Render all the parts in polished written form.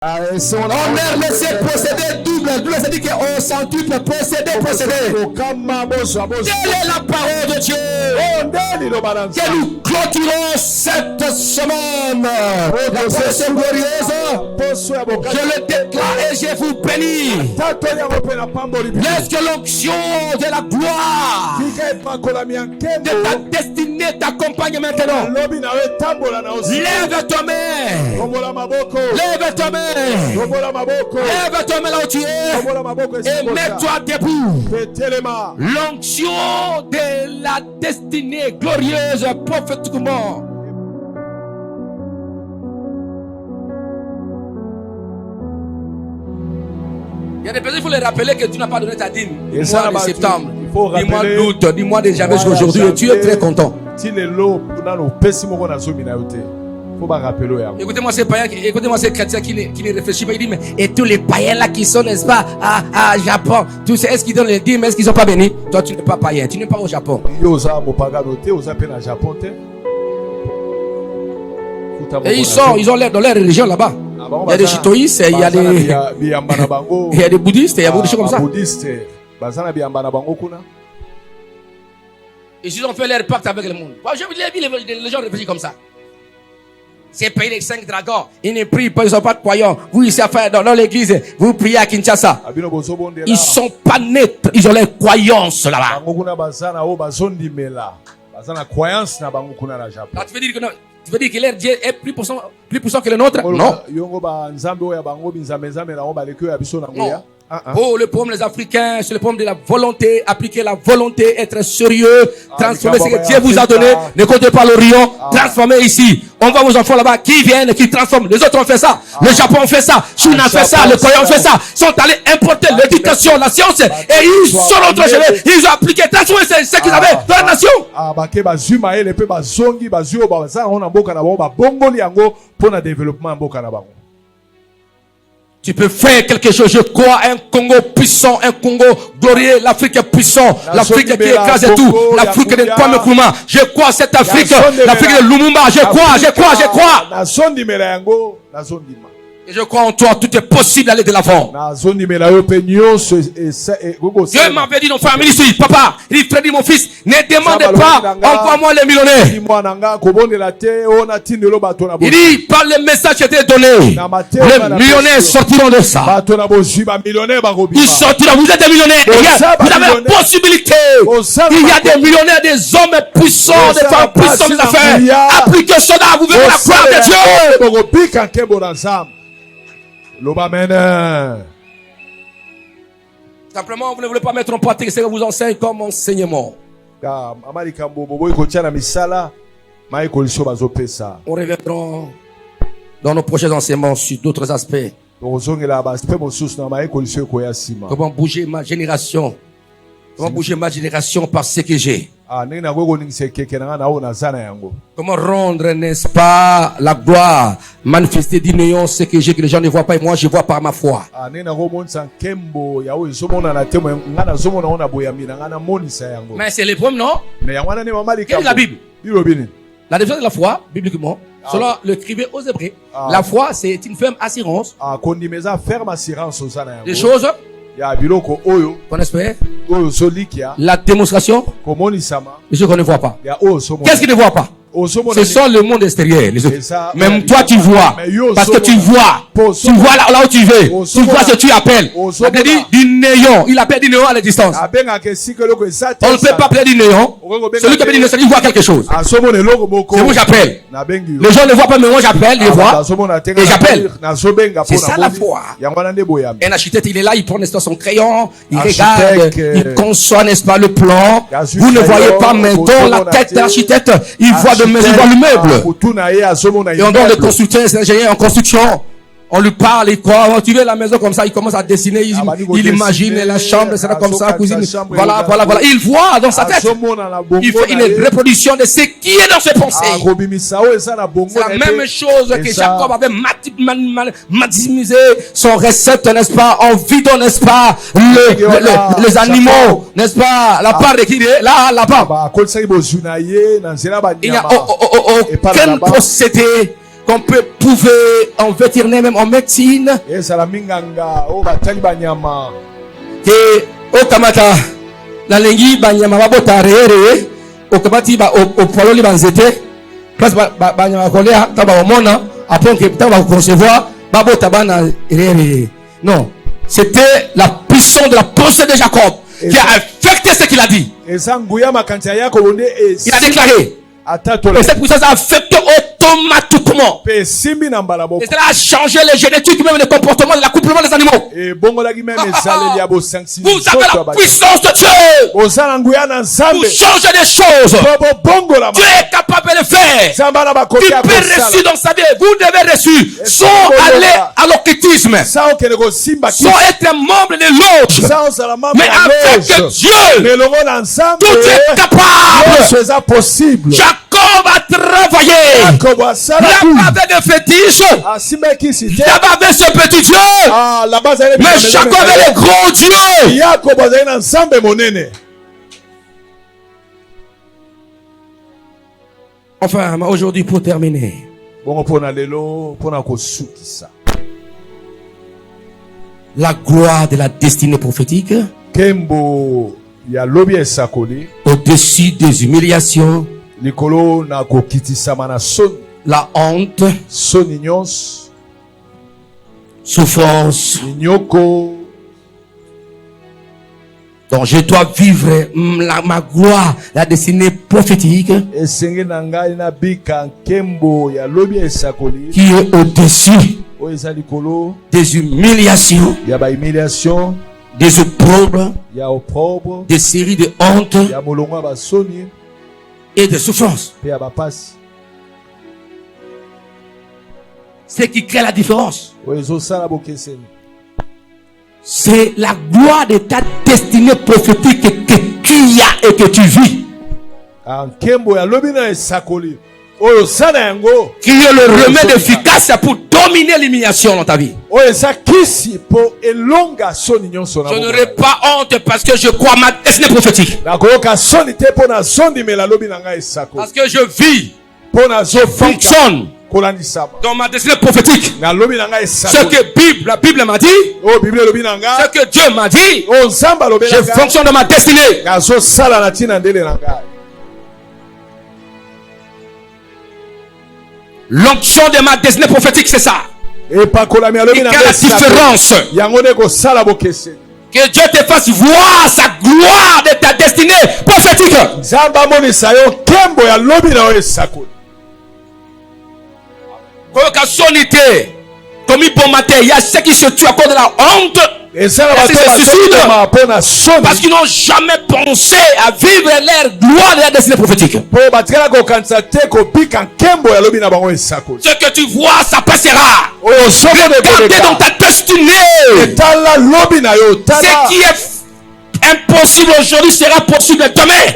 On a laissé posséder double, c'est-à-dire qu'on centuple, posséder. Quelle est la parole de Dieu? Que nous clôturons cette semaine. La prochaine glorieuse, je le déclare et je vous bénis. Laisse que l'onction de la gloire de ta destinée t'accompagne maintenant. Lève ta main. Lève ta main. Lève ta main là où tu es et mets-toi debout. L'onction de la destinée glorieuse prophétiquement. Il y a des personnes, il faut les rappeler que tu n'as pas donné ta dîme. Dis-moi de septembre, dis-moi d'août, dis-moi de janvier jusqu'aujourd'hui et tu es très content. Écoutez-moi ces païens, écoutez-moi ces chrétiens qui ne réfléchissent pas. Ils disent, mais et tous les païens là qui sont, n'est-ce pas, à Japon, tous ces, est-ce qu'ils donnent les dîmes, est-ce qu'ils sont pas bénis? Toi, tu n'es pas païen, tu n'es pas au Japon. Et ils ont l'air dans leur religion là-bas. Il y a des chitoïstes, il y a des bouddhistes, il y a beaucoup de choses comme ça. Et ils ont fait leur pacte avec le monde. Je vous l'ai vu, les gens réfléchissent comme ça. Ces pays les 5 dragons, ils ne prient pas, ils ne sont pas de croyants. Vous ici à faire dans l'église, vous priez à Kinshasa. Ils ne sont pas nets, ils ont les croyances là-bas. Là, tu veux dire que leur Dieu est plus puissant que le nôtre? Non. Non. Oh, le problème des Africains, c'est le problème de la volonté, appliquer la volonté, être sérieux, transformer ce que Dieu vous a donné. Ne comptez pas l'Orient, transformez ici. On voit vos enfants là-bas qui viennent, qui transforment. Les autres ont fait ça. Le Japon ont fait ça. Chine a fait ça. Le Coréen ont fait ça. Ils sont allés importer l'éducation, la science, et ils sont rentrés chez eux. Ils ont appliqué, transformé ce qu'ils avaient dans la nation. Tu peux faire quelque chose. Je crois un Congo puissant, un Congo glorieux. L'Afrique est puissant. L'Afrique qui écrase tout. L'Afrique de Kwame Nkrumah. Je crois cette Afrique. L'Afrique de Lumumba. Je crois. Et je crois en toi, tout est possible d'aller de l'avant. Dieu m'avait dit, non, frère ici, papa, il dit, Freddy, mon fils, ne demandez pas, envoie-moi les millionnaires. Il dit, par le message qui était donné, les millionnaires sortiront de ça. Ils sortiront, vous êtes des millionnaires. Vous avez la possibilité. Il y a des millionnaires, des hommes puissants, des femmes puissantes des affaires. Appliquez cela, vous verrez la gloire de Dieu. Simplement, vous ne voulez pas mettre en pratique ce que vous enseigne comme enseignement. On reviendra dans nos prochains enseignements sur d'autres aspects. Comment bouger ma génération? Comment bouger ma génération par ce que j'ai? Comment rendre, n'est-ce pas, la gloire, manifester d'union ce que j'ai que les gens ne voient pas et moi je vois par ma foi. Mais c'est le problème, non? Quelle est la Bible? La définition de la foi, bibliquement, selon l'écrivain aux Hébreux, la foi c'est une ferme assurance des choses qu'on espère, la démonstration de ce qu'on ne voit pas. Qu'est-ce qu'il ne voit pas? Ce sont le monde extérieur, les autres. Même toi tu vois, parce que tu vois là où tu veux, tu vois ce que tu appelles. Il a dit du néant, il appelle du néant à la distance. On ne peut pas appeler du néant. Celui qui appelle du néant, il voit quelque chose. C'est moi j'appelle. Les gens ne voient pas, mais moi j'appelle, ils voient, et j'appelle. C'est ça la foi. Un architecte, il est là, il prend n'est-ce pas son crayon, il regarde, il conçoit n'est-ce pas le plan. Vous ne voyez pas, mais dans la tête de l'architecte, il voit il voit le meuble. Et on donne le constructeur, c'est ingénieur en construction. On lui parle, il croit, tu veux la maison comme ça, il commence à dessiner, il imagine la chambre, c'est comme ça, la cuisine. Voilà. Il voit dans sa tête. Il fait une reproduction de ce qui est dans ses pensées. C'est la même chose que Jacob avait maximisé son recette, n'est-ce pas, en vidant, n'est-ce pas, les animaux, n'est-ce pas, la part de qui est là, là-bas. Il n'y a aucun procédé qu'on peut prouver en vétérinaire, même en médecine. Que au kamata la lengi banyama babota rere au kamati ba au pololi banzete place banyama kolea taba omona après que taba concevoir babota bana rere. Non, c'était la puissance de la pensée de Jacob qui a affecté ce qu'il a dit. Il a déclaré. Et cette puissance a affecté automatiquement. Et cela a changé les génétiques, même les comportements de l'accouplement des animaux. Vous avez la puissance de Dieu pour changer des choses. Dieu est capable de le faire. Tu peux reçu dans sa vie. Vous devez reçu sans aller à l'occultisme, sans être membre de l'autre, mais avec Dieu tout est capable. Jacob a travaillé. Il n'a pas fait de fétiche. Il n'a pas fait ce petit Dieu. Mais Jacob est le gros Dieu. Enfin, aujourd'hui, pour terminer, la gloire de la destinée prophétique au-dessus des humiliations, la honte, souffrance, donc je dois vivre ma gloire, la destinée prophétique qui est au-dessus des humiliations, des opprobres, des séries de honte et de souffrance. Ce qui crée la différence, c'est la gloire de ta destinée prophétique que tu as et que tu vis, qui est le remède efficace pour dominer l'humiliation dans ta vie. Je n'aurai pas honte parce que je crois ma destinée prophétique, parce que je vis, je fonctionne dans ma destinée prophétique. Ce que la Bible m'a dit, ce que Dieu m'a dit, je fonctionne dans ma destinée. L'onction de ma destinée prophétique, c'est ça. Et quelle est la différence? Que Dieu te fasse voir sa gloire de ta destinée prophétique. Il y a ceux qui se tuent à cause de la honte. Parce qu'ils n'ont jamais pensé à vivre leur gloire de la destinée prophétique. Ce que tu vois, ça passera. Regardez dans ta destinée. Ce qui est impossible aujourd'hui sera possible demain.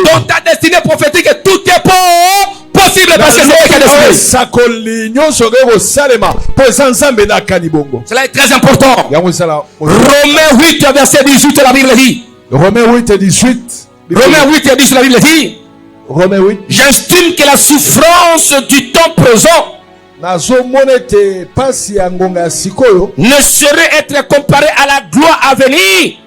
Dans ta destinée prophétique, tout est possible parce que c'est ta destinée. Cela est très important. Romains 8, verset 18, la Bible dit. Romains 8 et 18. Romains 8 et 18, la Bible dit. J'estime que la souffrance du temps présent ne saurait être comparée à la gloire à venir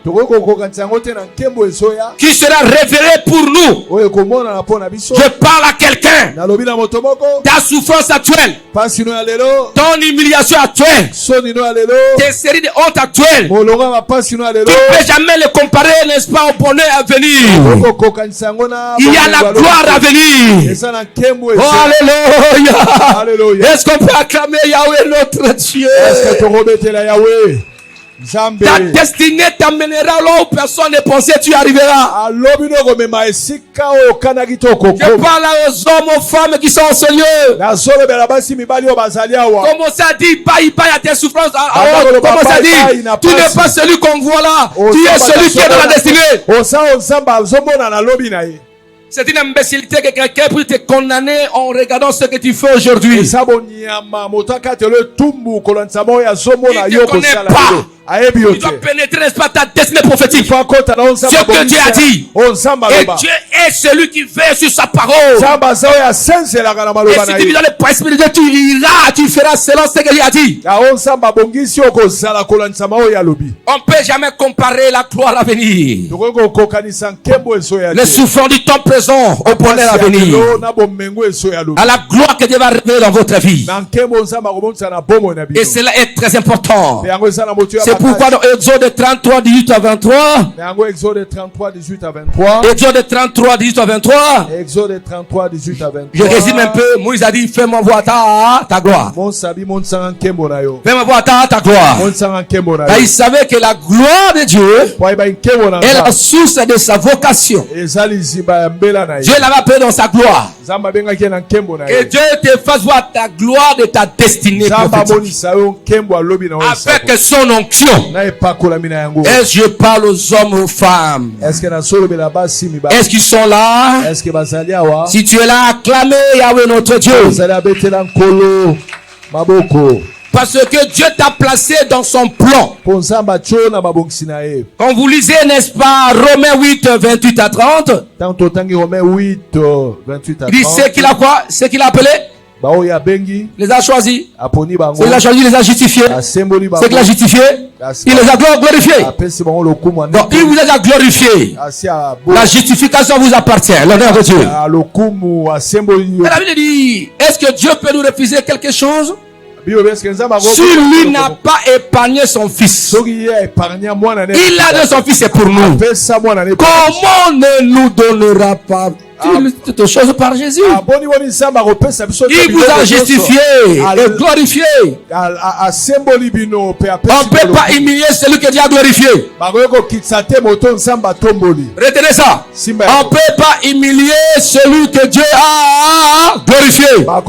qui sera révélée pour nous. Je parle à quelqu'un. Ta souffrance actuelle, ton humiliation actuelle, tes séries de honte actuelles, tu ne peux jamais les comparer, n'est-ce pas, au bonheur à venir. Il y a la gloire à venir. Oh, alléluia. Est-ce qu'on peut acclamer Yahweh notre Dieu? Ta destinée t'amènera là où personne ne pensait tu arriveras. Je parle aux hommes, aux femmes qui sont en ce lieu. Comment ça dit, paille à tes souffrances. Comment ça dit, tu n'es pas celui qu'on voit là. Tu es celui qui est dans la destinée. C'est une imbécilité que quelqu'un puisse te condamner en regardant ce que tu fais aujourd'hui. Il ne te connaît pas. Tu dois pénétrer, n'est-ce pas, ta destinée prophétique. Ce que Dieu a dit. Et Dieu est celui qui veille sur sa parole. Et si tu vis dans le point spirituel, tu iras, tu feras selon ce que Dieu a dit. On ne peut jamais comparer la gloire à venir. Les souffrances du temps présent au bonheur à venir. À la gloire que Dieu va révéler dans votre vie. Et cela est très important. C'est pourquoi dans Exode 33, 18 à 23. Exode 33, 18 à 23. Exode 33, 18 à 23. Exode 33, 18 à 23. Je résume un peu. Moïse a dit, fais-moi voir ta gloire. Fais-moi voir ta gloire. Car il savait que la gloire de Dieu est la source de sa vocation. Dieu l'avait appelé dans sa gloire. Que Dieu te fasse voir ta gloire de ta destinée prophétique. Avec son onction. Est-ce que je parle aux hommes, aux femmes? Est-ce qu'ils sont là? Si tu es là, acclamez Yahweh notre Dieu. Parce que Dieu t'a placé dans son plan. Quand vous lisez, n'est-ce pas, Romains 8, 28 à 30. Il dit ce qu'il a quoi? Ce qu'il a appelé? Les a choisis. Il les a choisis, il les a justifiés. C'est qu'il a justifié. Il les a glorifiés. Donc il vous a glorifié. La justification vous appartient. L'honneur de Dieu. La Bible dit, est-ce que Dieu peut nous refuser quelque chose? Si lui n'a pas épargné son fils, il a donné son fils, c'est pour nous. Comment ne nous donnera pas toutes choses par Jésus? Il vous a justifié et glorifié. On ne peut pas humilier celui que Dieu a glorifié. Retenez ça. On ne peut pas humilier celui que Dieu a glorifié. On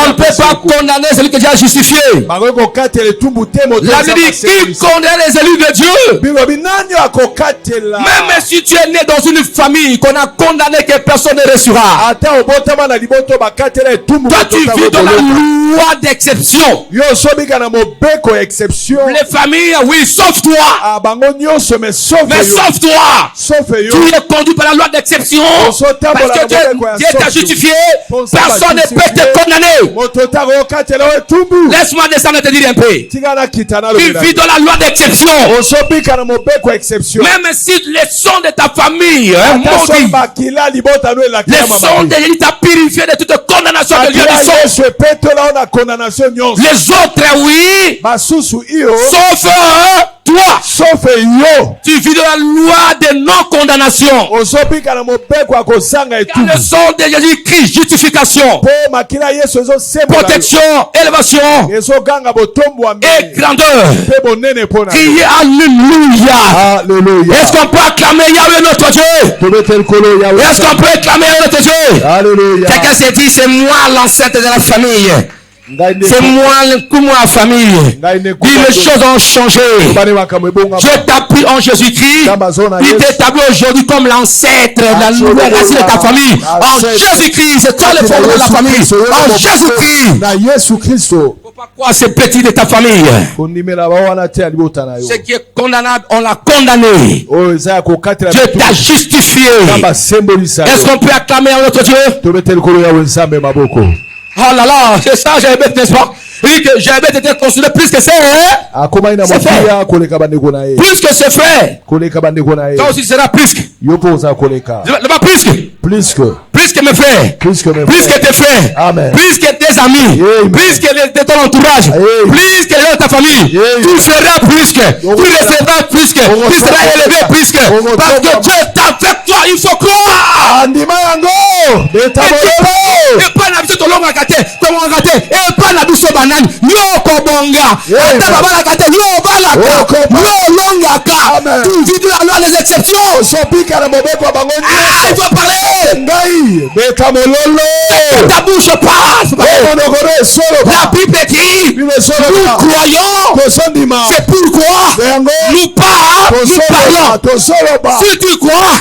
ne peut pas condamner celui que Dieu a justifié. La Bible dit qui condamne les élus de Dieu. Même si tu es né dans une famille qu'on a condamné que personne ne reçoira. Toi tu vis dans la loi d'exception. Les familles, oui, sauf toi. Mais sauf toi. Tu es conduit par la loi d'exception. Parce que Dieu t'a justifié. Personne ne peut te condamner. Laisse-moi descendre et te dire un peu. Tu vis dans la loi d'exception. Même si les sons de ta famille, les sons de Jésus t'a purifié de toute condamnation de Dieu. Les autres, oui, sauf toi, tu vis de la loi de non-condamnation. Il y a le sang de Jésus-Christ, justification, protection, élévation et grandeur. Criez Alléluia. Est-ce qu'on peut acclamer Yahweh notre Dieu? Est-ce qu'on peut acclamer Yahweh notre Dieu? Quelqu'un s'est dit, c'est moi l'ancêtre de la famille. C'est moi la famille. Les choses ont changé. Dieu t'a pris en Jésus-Christ. Il t'établit aujourd'hui comme l'ancêtre, la nouvelle racine de ta famille. En Jésus-Christ, c'est toi le fondement de la famille. En Jésus-Christ. Faut pas croire c'est petit de ta famille. Ce qui est condamnable, on l'a condamné. Dieu t'a justifié. Est-ce qu'on peut acclamer à notre Dieu? Oh là là, c'est ça, Jéhébeth, n'est-ce pas? Il dit que Jéhébeth était considéré plus que c'est fait. Plus que c'est fait. Toi aussi, c'est là plus que. Plus que mes frères. Plus que tes frères. Amen. Plus que tes amis. Amen. Plus que ton entourage. Amen. Plus que les gens de ta famille. Amen. Tu feras plus que. Tu recevras plus que. Tu seras élevé plus que. Parce que Dieu est avec toi, il faut croire. Et pas la visite au long à gâter. Comment gâter? Et pas la douce banane. Yo kobonga. Et ta baba la gâter. Yo balaka. Yo longaka. Tu vis de la loi des exceptions. Ah, il faut parler. Ta bouche passe. La Bible dit, nous croyons. C'est pourquoi nous parlons. nous parlons. Si tu crois,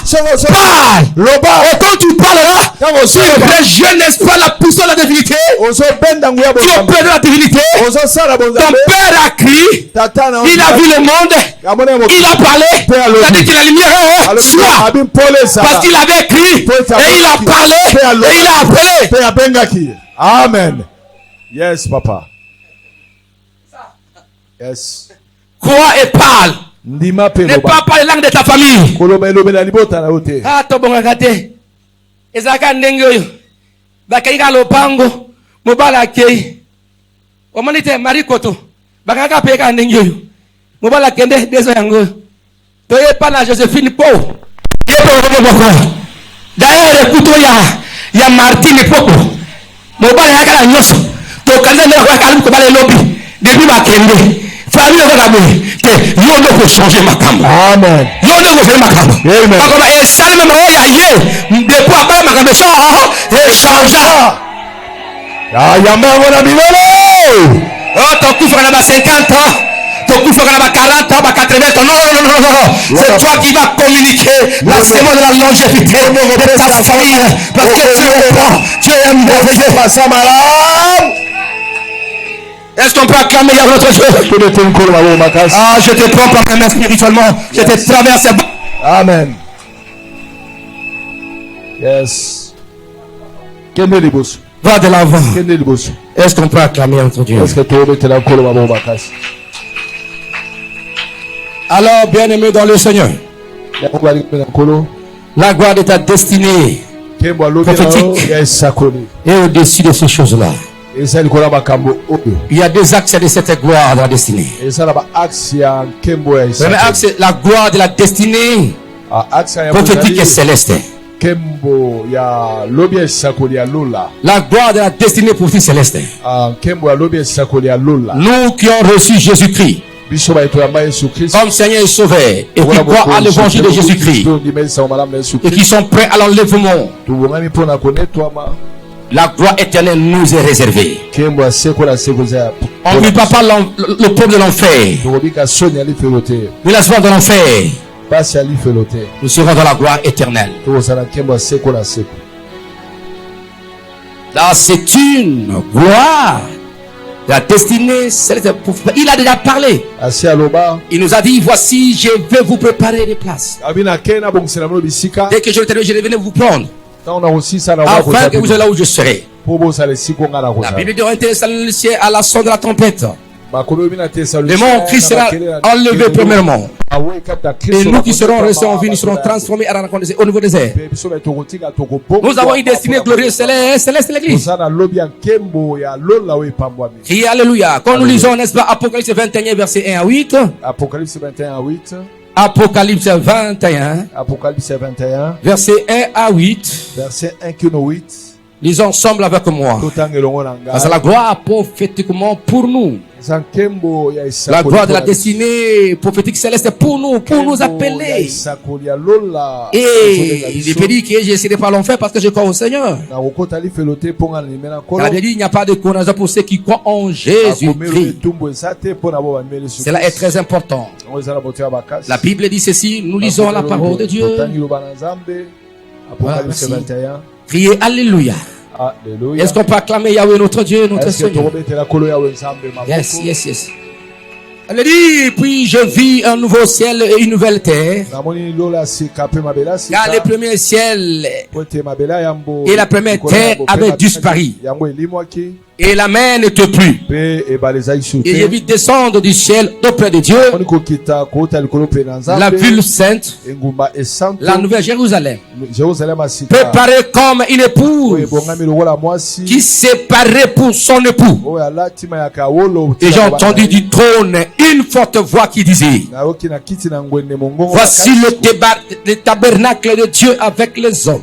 parle. Et quand tu parles là, tu rejets, n'est-ce pas, la puissance de la divinité. Tu opères de la divinité. Ton père a crié. Il a vu le monde. Il a parlé. Il a dit que la lumière soit. Parce qu'il avait crié. Et il a parlé. Et il a appelé. Amen. Yes, papa. Yes. Crois et parle. Ne parle pas les langues de ta famille. Ah, tobonga kate. Ezaka ndenge oyo. Bakaika lopango. Mobala kei. Omanite marikoto. Bakaka peka ndenge oyo. Mobala kende deso yango. Toye pana Josephine Po. Yepo boko. D'ailleurs écoute ya Martine Popo. Mobala yakala nyoso. To kanza ndela kwa kalu ko bale lobi. Depuis ma kende. Famille va d'abord. Yo ne peut changer ma cam. Amen. Yo ne peut changer ma cam. Amen. Comme et ça même ya yé. Depuis après ma cam ça et changea. Ya yamba wana bilolo. Oh ton coup fera dans 50 ans. Ton coup fera dans 40 ans, 80 ans. Non. C'est toi qui vas communiquer la sémence de la longévité de ta famille. Parce que tu es bon. Tu es merveilleux. Pas ça malade. Est-ce qu'on peut acclamer Yahweh notre Dieu? Ah, je te prends par ma main spirituellement. Je te traverse. Amen. Yes. Va de l'avant. Est-ce qu'on peut acclamer notre Dieu? Alors, bien-aimé dans le Seigneur, la gloire de ta destinée prophétique est au-dessus de ces choses-là. Il y a deux axes de cette gloire de la destinée. Le premier axe, c'est la gloire de la destinée prophétique et céleste. La gloire de la destinée prophétique céleste. Nous qui avons reçu Jésus-Christ comme Seigneur et Sauveur et qui croient à l'évangile de Jésus-Christ et qui sont prêts à l'enlèvement, la gloire éternelle nous est réservée. On ne vit pas le peuple de l'enfer. Nous la soirée de l'enfer. Nous serons dans la gloire éternelle. Là, c'est une gloire. La destinée, il a déjà parlé. Il nous a dit, voici, je vais vous préparer des places. Dès que je vais venir vous prendre. Afin que vous soyez là où je serai. La Bible dit en Thessaloniciens à la son de la trompette. Le mont Christ sera enlevé premièrement. Et nous qui serons restés en vie, nous serons transformés à la rencontre au niveau des airs. Nous avons une destinée glorieuse céleste l'église. Et alléluia. Quand nous lisons, n'est-ce pas, Apocalypse 21, verset 1 à 8. Apocalypse 21 à 8. Apocalypse 21. Apocalypse 21. Verset 1 à 8. Verset 1 à 8. Lisons ensemble avec moi. Parce que la gloire prophétiquement pour nous. La gloire de la destinée prophétique céleste pour nous appeler. Et il peut dire que je ne serai pas l'enfer parce que je crois au Seigneur. Il n'y a pas de condamnation pour ceux qui croient en Jésus-Christ. Cela est très important. La Bible dit ceci, nous lisons la parole de Dieu. Apocalypse 21. Criez Alléluia. Alléluia. Est-ce qu'on peut acclamer Yahweh notre Dieu, notre Seigneur? Yes, yes, yes. Elle dit, puis je vis un nouveau ciel et une nouvelle terre. Car le premier ciel et la première terre avaient disparu. Et la mer n'était plus. Et j'ai vu descendre du ciel auprès de Dieu la ville sainte, la nouvelle Jérusalem, préparée comme une épouse qui séparait pour son époux. Et j'ai entendu du trône une forte voix qui disait, voici le tabernacle de Dieu avec les hommes.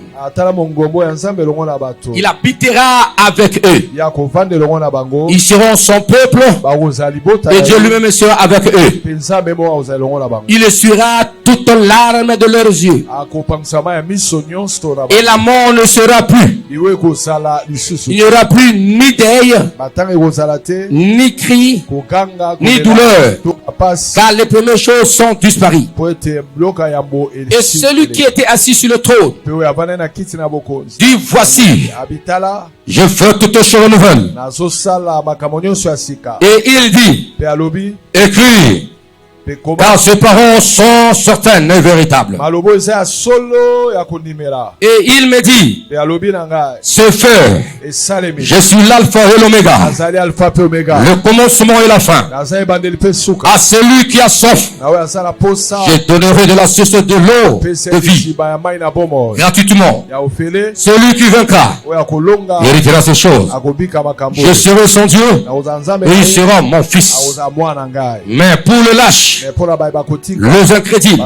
Il habitera avec eux. Ils seront son peuple et Dieu lui-même sera avec eux. Il essuiera toute larme de leurs yeux et la mort ne sera plus. Il n'y aura plus ni deuil, ni cri, ni douleur, car les premières choses sont disparues. Et celui qui était assis sur le trône dit, voici, je fais toutes choses nouvelles. Et il dit, écris, car ces paroles sont certaines et véritables. Et il me dit, c'est fait. Je suis l'alpha et l'oméga, le commencement et la fin. À celui qui a soif, je donnerai de la source de l'eau de vie gratuitement. Celui qui vaincra héritera ces choses. Je serai son Dieu et il sera mon fils. Mais pour le lâche, les incrédules,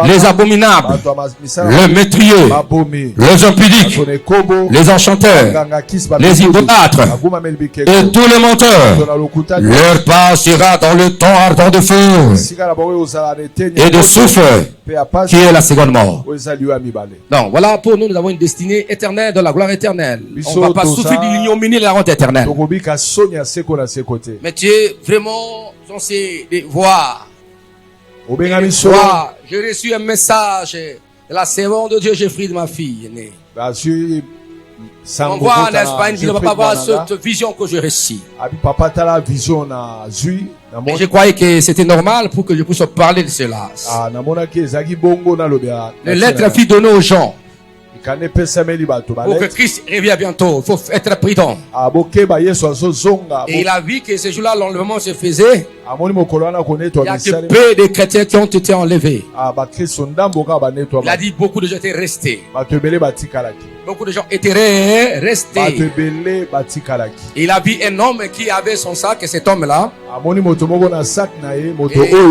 les abominables, les métrieux, les impudiques, les enchanteurs, les idolâtres et tous les menteurs, leur part sera dans le temps ardent de feu et de soufre, qui est la seconde mort. Donc voilà, pour nous, nous avons une destinée éternelle, de la gloire éternelle. On ne va pas souffrir de l'ignominie de la honte éternelle. Mais tu es vraiment censé voir. J'ai reçu un message de la servante de Dieu, Geoffrey, de ma fille aînée. On voit en Espagne, il ne va pas voir cette vision que j'ai reçue. Et je croyais que c'était normal pour que je puisse parler de cela. Les lettres furent données aux gens. Pour que Christ revienne bientôt, il faut être prudent. Et il a vu que ce jour-là, l'enlèvement se faisait. Il n'y a que peu de chrétiens qui ont été enlevés. Il a dit beaucoup de gens étaient restés. Beaucoup de gens étaient restés. Il a vu un homme qui avait son sac, et cet homme-là, il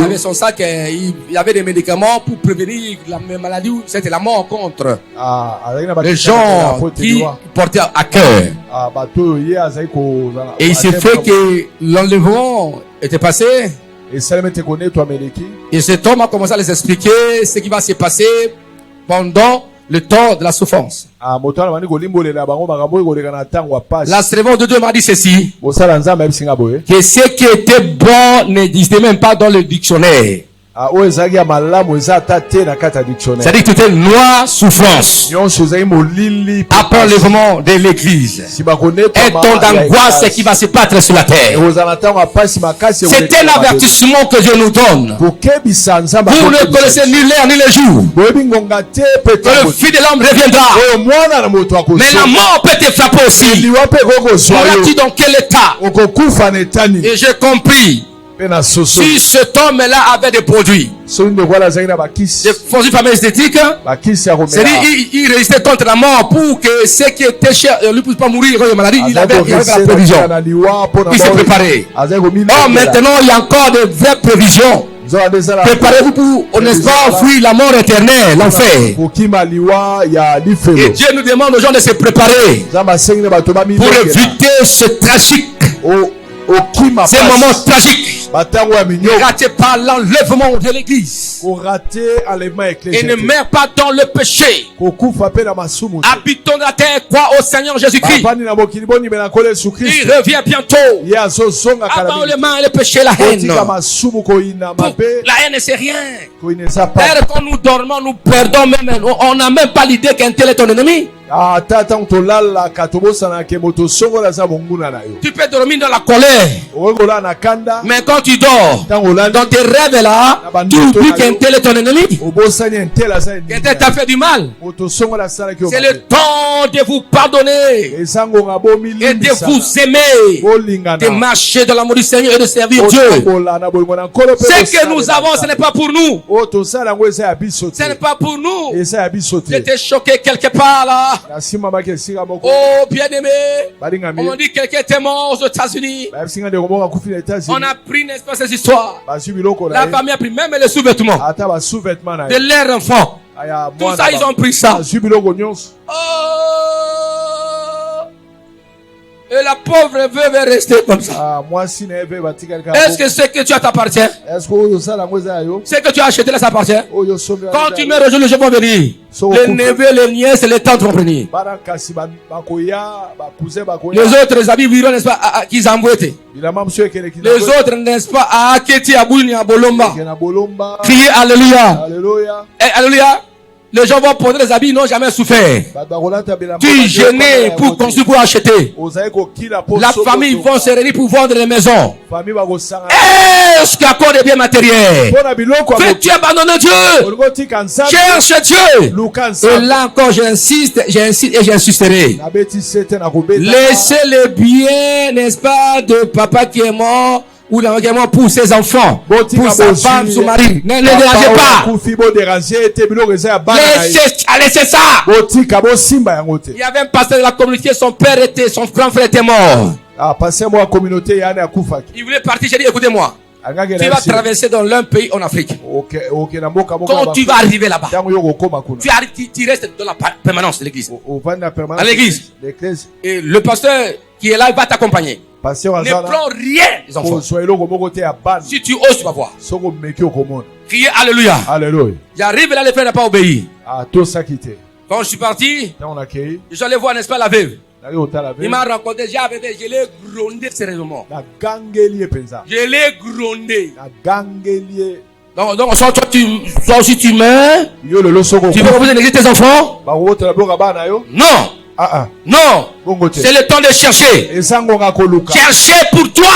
avait son sac, il y avait des médicaments pour prévenir la maladie. C'était la mort contre les gens qui portaient à cœur. Et il s'est fait que l'enlèvement était passé. Et cet homme a commencé à les expliquer ce qui va se passer pendant le temps de la souffrance. La servante de Dieu m'a dit ceci, que ce qui était bon n'existait même pas dans le dictionnaire. C'est-à-dire que tout est noir, souffrance. Après l'enlèvement de l'église, un temps d'angoisse qui va se battre sur la terre. C'est un avertissement que Dieu nous donne. Vous ne connaissez ni l'heure ni le jour que le Fils de l'homme reviendra. Mais la mort peut te frapper aussi. Seras-tu dans quel état? Et j'ai compris. Si cet homme-là avait des produits, des produits pharmaceutiques, c'est-à-dire il résistait contre la mort pour que ceux qui étaient chers ne puissent pas mourir de maladie. Il avait la prévision. Il s'est préparé. Oh, maintenant il y a encore de vraies prévisions. Préparez-vous pour, n'est-ce pas, fuir la mort éternelle, l'enfer. Et Dieu nous demande aux gens de se préparer pour éviter ce tragique. C'est un moment tragique. Ne ratez pas l'enlèvement de l'église. Et ne meurs pas dans le péché. Habitons la terre, crois au Seigneur Jésus-Christ. Il revient bientôt. Avant le mal et le péché, la haine. La haine, c'est rien. D'ailleurs, quand nous dormons, nous perdons même. On n'a même pas l'idée qu'un tel est ton ennemi. Tu peux dormir dans la colère, mais quand tu dors dans tes rêves là, tu oublies qu'un tel est ton ennemi, qu'un tel t'a fait du mal. C'est le temps de vous pardonner et de vous aimer, de marcher dans l'amour du Seigneur et de servir Dieu. Ce que nous avons, ce n'est pas pour nous. Ce n'est pas pour nous. J'étais choqué quelque part là. Oh bien-aimé, on m'a dit que quelqu'un était mort aux États-Unis. On a pris, n'est-ce pas, ces histoires. La famille a pris même les sous-vêtements de leurs enfants. Tout ça, ils ont pris ça. Oh. Et la pauvre veuve est restée comme ça. Est-ce que ce que tu as t'appartient? Ce que tu as acheté là, ça appartient? Quand tu meurs aujourd'hui, les gens vont venir. Les neveux, les nièces, les tantes vont venir. Les autres habits viront, n'est-ce pas, à Kizambouete. Les autres, n'est-ce pas, à Aketi, à Bouni, à Bolomba. Criez Alléluia. Alléluia. Les gens vont porter les habits, ils n'ont jamais souffert. Tu gênais pour construire, pour acheter. La famille vont se réunir pour vendre les maisons. Est-ce qu'il y a encore des biens matériels? Fais-tu abandonner Dieu? Cherche Dieu. Et là encore, j'insiste et j'insisterai. Laissez les biens, n'est-ce pas, de papa qui est mort. Ou l'engagement pour ses enfants, pour sa femme, son mari. Ne les dérangez pas. Laissez ça. Il y avait un pasteur de la communauté, son grand frère était mort. Il voulait partir, j'ai dit écoutez-moi. Tu vas traverser dans l'un pays en Afrique. Quand tu vas arriver là-bas, tu restes dans la permanence de l'église. À l'église. Et le pasteur qui est là, il va t'accompagner. Ne prends rien, les enfants. Si tu oses, tu vas voir. Criez Alléluia. J'arrive là, les frères n'ont pas obéi. Quand je suis parti, je suis allé voir, n'est-ce pas, la veuve. Il m'a rencontré, je l'ai grondé sérieusement. Je l'ai grondé. Donc, toi aussi tu meurs. Tu veux reposer l'église tes enfants? Non. Non, c'est le temps de chercher. Cherchez pour toi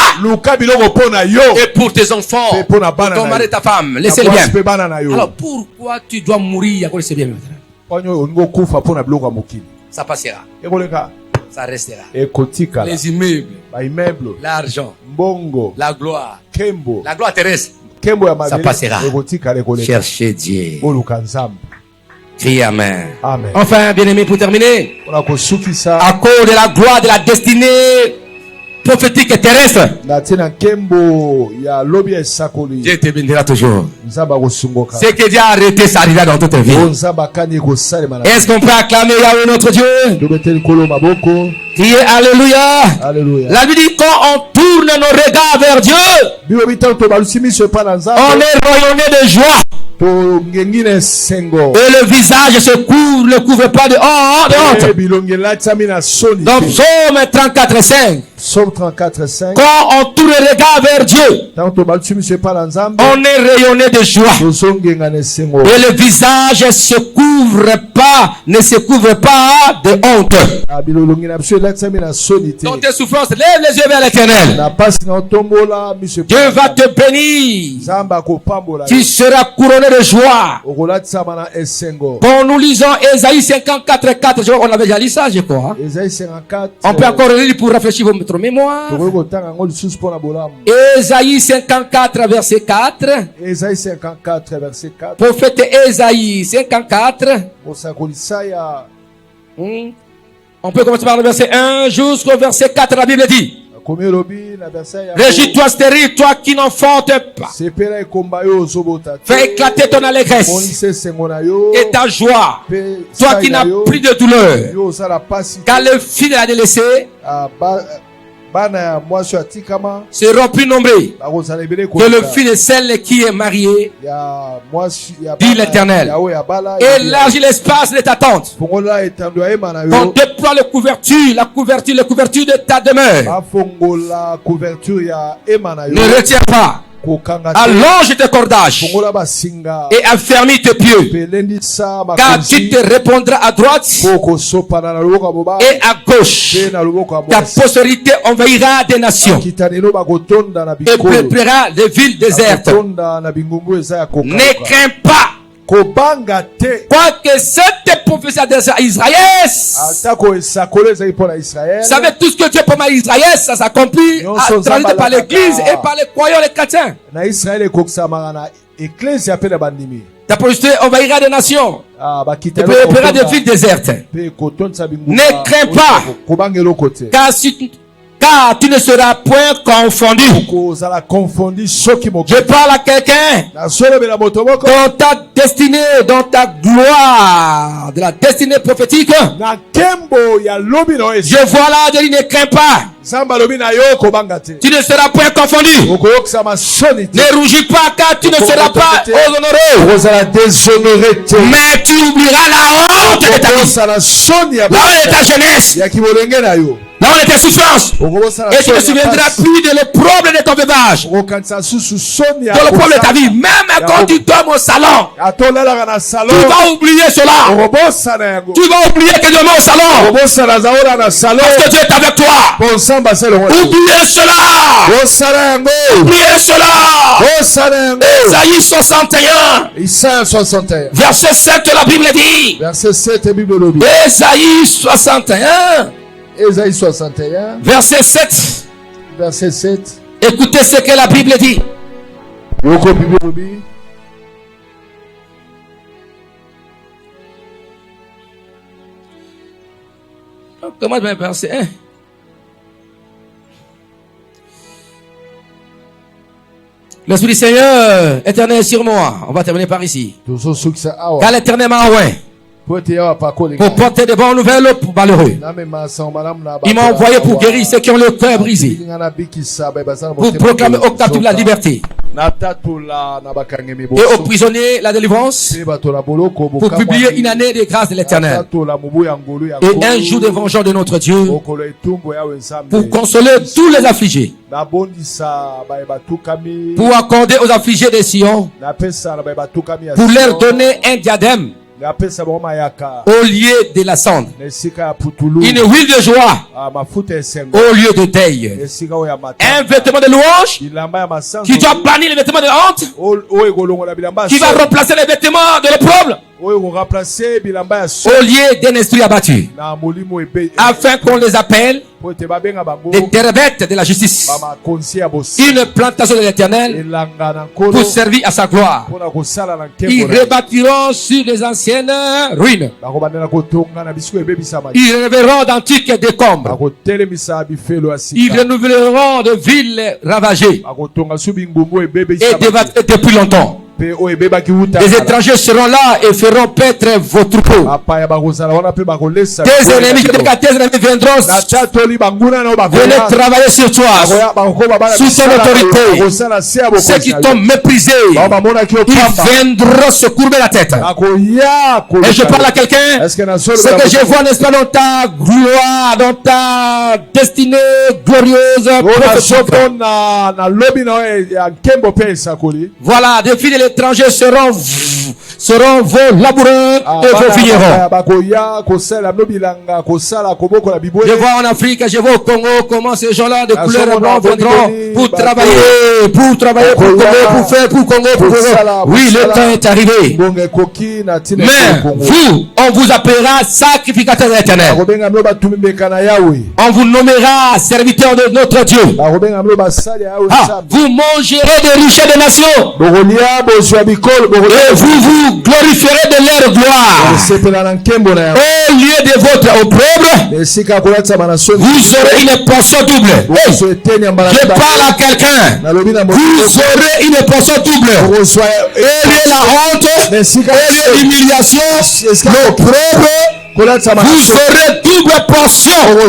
et pour tes enfants, pour ton mari et ta femme. Laissez-le bien. Alors pourquoi tu dois mourir? Ça passera. Ça restera. Les immeubles, l'argent, la gloire terrestre, ça passera. Cherchez Dieu. Crie Amen. Enfin, bien-aimé, pour terminer, à cause de la gloire de la destinée prophétique et terrestre, Dieu te bénira toujours. Ce que Dieu a arrêté, ça arrivera dans toute ta vie. Est-ce qu'on peut acclamer Yahweh notre Dieu? Criez Alléluia. La Bible dit quand on tourne nos regards vers Dieu, on est rayonné de joie. Et le visage ne couvre pas de honte. Donc Psaume 34:5. Quand on tourne le regard vers Dieu, on est rayonné de joie. Et le visage ne se couvre pas de honte. Dans tes souffrances, lève les yeux vers l'Éternel. Dieu va te bénir. Tu seras couronné de joie. Quand nous lisons Ésaïe 54:4, je crois qu'on avait déjà lu ça, je crois. On peut encore lire pour rafraîchir votre mémoire. Ésaïe 54 verset 4. Prophète Ésaïe 54. On peut commencer par le verset 1 jusqu'au verset 4. La Bible dit: Régis-toi stérile, toi qui n'enfantes pas. Fais éclater ton allégresse et ta joie, toi qui n'as plus de douleur. Car le fils de la délaissée seront plus nombreux que le fils de celle qui est mariée, dit l'Éternel. Élargis l'espace de ta tente. On déploie la couverture de ta demeure. Ne retiens pas. Allonge tes cordages et affermis tes pieds, car tu te répondras à droite et à gauche. Ta postérité envahira des nations et peuplera les villes désertes. Ne crains pas. Quoique cette prophétie adressée à Israël, savez tout ce que Dieu promet à Israël, ça s'accomplit par l'église et par les croyants, les chrétiens. Ta postérité envahira des nations et peuplera des villes désertes. Ne crains pas, car Car tu ne seras point confondu. Je parle à quelqu'un dans ta destinée, dans ta gloire, de la destinée prophétique. Je vois là, Dieu dit, ne crains pas. Tu ne seras point confondu. Ne rougis pas, car tu ne seras pas honoré. Mais tu oublieras la honte de ta vie, la honte de ta jeunesse, la honte de tes souffrances. Et tu ne souviendras plus de l'opprobre de ton veuvage, de l'opprobre de ta vie. Même quand tu dormes au salon, tu vas oublier cela. Tu vas oublier que Dieu est au salon, parce que Dieu est avec toi. Oubliez cela. Oubliez cela. Ésaïe 61. Verset 7, la Bible dit. Ésaïe 61. Verset 7. Écoutez ce que la Bible dit. Comment verset 1? L'Esprit du Seigneur éternel est sur moi. On va terminer par ici. Car l'Éternel m'a envoyé pour porter de bonnes nouvelles pour malheureux. Il m'a envoyé pour guérir ceux qui ont le cœur brisé, pour proclamer aux captifs la liberté et aux prisonniers la délivrance, pour publier une année de grâce de l'Éternel et un jour de vengeance de notre Dieu, pour consoler tous les affligés, pour accorder aux affligés de Sion, pour leur donner un diadème au lieu de la cendre, une huile de joie au lieu de deuil, un vêtement de louange qui doit bannir les vêtements de honte, qui va remplacer les vêtements de l'opprobre, au lieu d'un esprit abattu, afin qu'on les appelle des terrebettes de la justice, une plantation de l'Éternel pour servir à sa gloire. Ils rebâtiront sur les anciennes ruines. Ils révéleront d'antiques décombres. Ils renouvelleront de villes ravagées et depuis longtemps. Les étrangers seront là et feront paître vos troupeaux. Tes ennemis viendront venir travailler sur toi, sous ton autorité. Ceux qui t'ont méprisé, ils viendront se courber la tête. Et je parle à quelqu'un, ce que je vois, n'est-ce pas, dans ta gloire, dans ta destinée glorieuse. Voilà, des filles de l'étranger seront vos laboureurs et vos vignerons. Je vois en Afrique, je vois au Congo comment ces gens-là de couleur blanc viendront pour travailler, pour Congo, pour faire pour Congo, pour Congo. Oui, le temps est arrivé. Mais vous, on vous appellera sacrificateur de l'Éternel. On vous nommera serviteur de notre Dieu. Vous mangerez des richesses des nations. Et vous glorifierez de leur gloire. Au lieu de votre opprobre, vous aurez une portion double. Je parle à quelqu'un. Vous aurez une portion double. Au lieu de la honte, au lieu de l'humiliation, l'opprobre, vous aurez double portion. Au lieu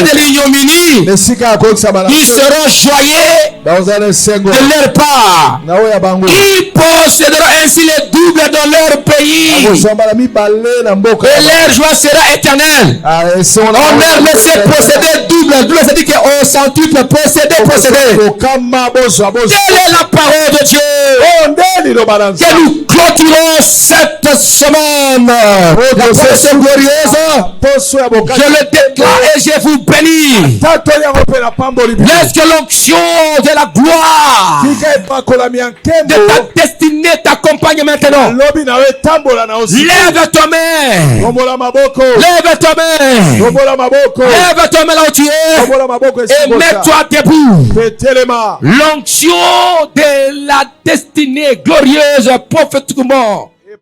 de l'ignominie, ils seront joyeux de leur part. Ils posséderont ainsi les doubles dans leur pays. Et leur joie sera éternelle. On leur laissait posséder double. Double, c'est-à-dire qu'au centuple, posséder. Quelle est la parole de Dieu? Que nous clôturons cette semaine. La portion glorieuse, je le déclare et je vous bénis. Laisse que l'onction de la gloire de ta destinée t'accompagne maintenant. Lève ta main. Lève ta main. Lève ta main là où tu es. Et mets-toi debout. L'onction de la destinée glorieuse prophétiquement